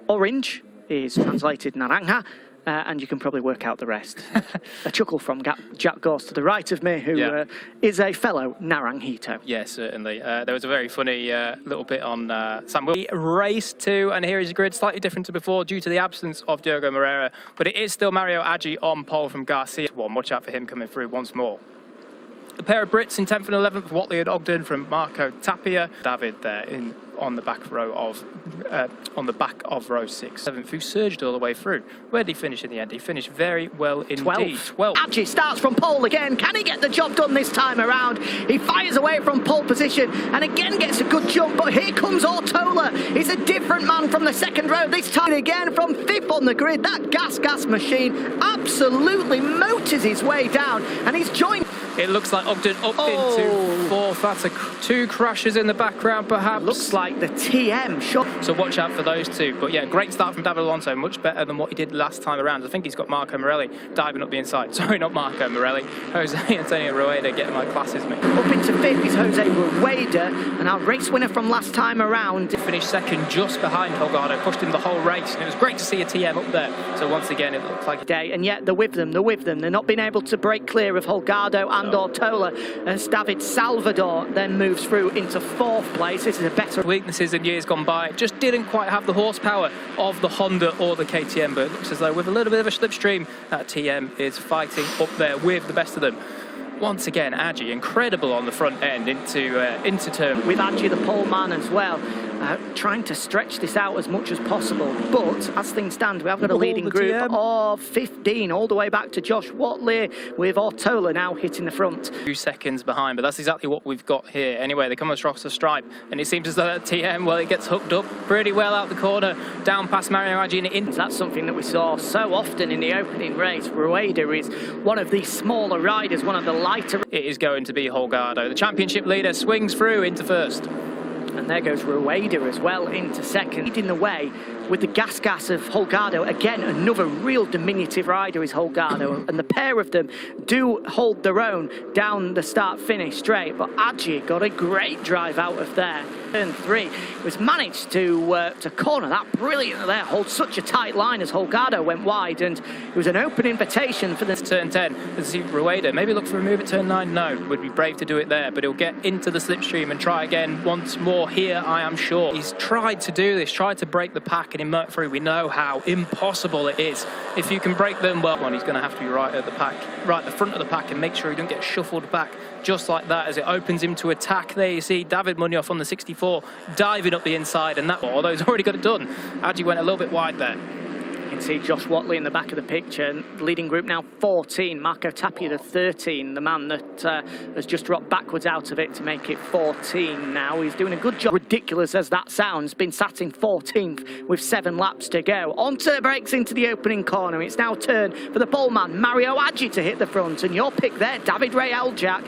Orange is translated naranja, and you can probably work out the rest. A chuckle from Jack Gorse to the right of me, who is a fellow Naranjito. Yeah, certainly. There was a very funny little bit on Sam. Race 2, and here is a grid slightly different to before due to the absence of Diogo Moreira, but it is still Mario Aji on pole from Garcia. Watch out for him coming through once more. A pair of Brits in 10th and 11th, Watley and Ogden from Marco Tapia. David there on the back of row 6. 7th, who surged all the way through. Where did he finish in the end? He finished very well indeed. 12th. Aji starts from pole again. Can he get the job done this time around? He fires away from pole position and again gets a good jump, but here comes Ortola. He's a different man from the second row. This time again from 5th on the grid. That gas machine absolutely motors his way down, and he's joined. It looks like Ogden up into 4th. That's 2 crashes in the background, perhaps. Looks like the TM shot. So watch out for those two. But yeah, great start from David Alonso. Much better than what he did last time around. I think he's got Marco Morelli diving up the inside. Sorry, not Marco Morelli. Jose Antonio Rueda getting my classes mixed. Up into 5th is Jose Rueda, and our race winner from last time around. Finished 2nd just behind Holgado. Pushed him the whole race. And it was great to see a TM up there. So once again, it looks like a day. And yet they're with them. They're not being able to break clear of Holgado and Ortola, as David Salvador then moves through into 4th place. This is a better weaknesses in years gone by. Just didn't quite have the horsepower of the Honda or the KTM, but it looks as though with a little bit of a slipstream, that TM is fighting up there with the best of them. Once again, Aji, incredible on the front end into turn. With Aji, the pole man as well, trying to stretch this out as much as possible. But as things stand, we have got a leading group of 15 all the way back to Josh Watley, with Ortola now hitting the front. 2 seconds behind, but that's exactly what we've got here. Anyway, they come across the stripe, and it seems as though that TM, well, it gets hooked up pretty well out the corner, down past Mario Aji and in. That's something that we saw so often in the opening race. Rueda is one of the smaller riders, one of the lighter. It is going to be Holgado. The championship leader swings through into 1st. And there goes Rueda as well into 2nd. Leading the way with the gas of Holgado. Again, another real diminutive rider is Holgado. And the pair of them do hold their own down the start-finish straight. But Aji got a great drive out of there. Turn 3 was managed to corner that brilliantly there. Hold such a tight line as Holgado went wide. And it was an open invitation for the turn 10. Let's see Rueda. Maybe look for a move at turn 9. No, would be brave to do it there. But he'll get into the slipstream and try again once more here, I am sure. He's tried to do this, tried to break the pack and emerge through. We know how impossible it is. If you can break them, well, he's going to have to be right at the pack, right at the front of the pack, and make sure he don't get shuffled back just like that as it opens him to attack. There you see David Munoz on the 64 diving up the inside, and that, although he's already got it done, Aji went a little bit wide there. You can see Josh Watley in the back of the picture. Leading group now 14. Marco Tapia the 13, the man that has just dropped backwards out of it to make it 14 now. He's doing a good job. Ridiculous as that sounds, been sat in 14th with 7 laps to go. Onto the brakes into the opening corner. It's now turn for the pole man, Mario Aji, to hit the front. And your pick there, David Real Jack.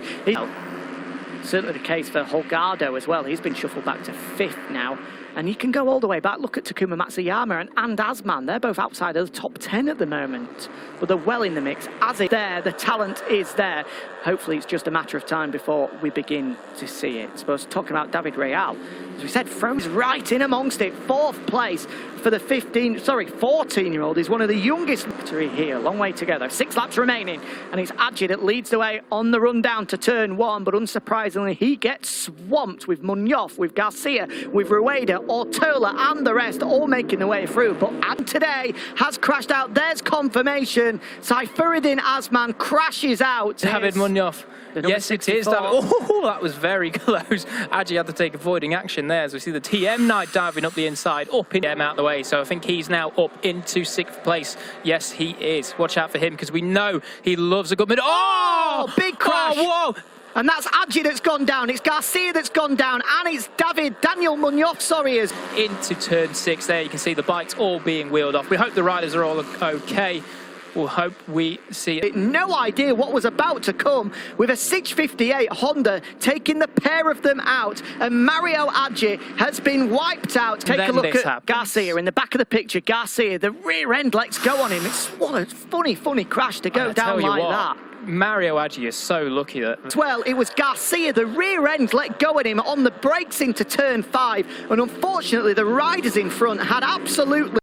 Certainly the case for Holgado as well. He's been shuffled back to 5th now. And you can go all the way back. Look at Takuma Matsuyama and Azman. They're both outside of the top 10 at the moment. But they're well in the mix. As it's there, the talent is there. Hopefully it's just a matter of time before we begin to see it. I suppose talking about David Real, as we said, throws right in amongst it. 4th place for the 14-year-old. He's one of the youngest victory here. Long way to go though. 6 laps remaining. And it's Aji that leads the way on the run down to turn 1. But unsurprisingly, he gets swamped with Munoz, with Garcia, with Rueda, Ortola and the rest all making their way through. But and today has crashed out. There's confirmation. Syarifuddin Azaman crashes out. David Munoz. Yes, 64. It is. Oh, that was very close. Aji had to take avoiding action there. As we see the TM Knight diving up the inside, up in him out the way. So I think he's now up into 6th place. Yes, he is. Watch out for him because we know he loves a good mid. Oh, big crash. Oh, whoa. And that's Aji that's gone down. It's Garcia that's gone down. And it's Daniel Munoz, sorry. Into turn 6 there. You can see the bikes all being wheeled off. We hope the riders are all okay. We'll hope we see it. No idea what was about to come, with a 658 Honda taking the pair of them out, and Mario Aji has been wiped out. Take a look at Garcia in the back of the picture. Garcia, the rear end lets go on him. It's what a funny crash to go down like that. Mario Aji is so lucky that... Well, it was Garcia, the rear end let go at him on the brakes into turn 5, and unfortunately the riders in front had absolutely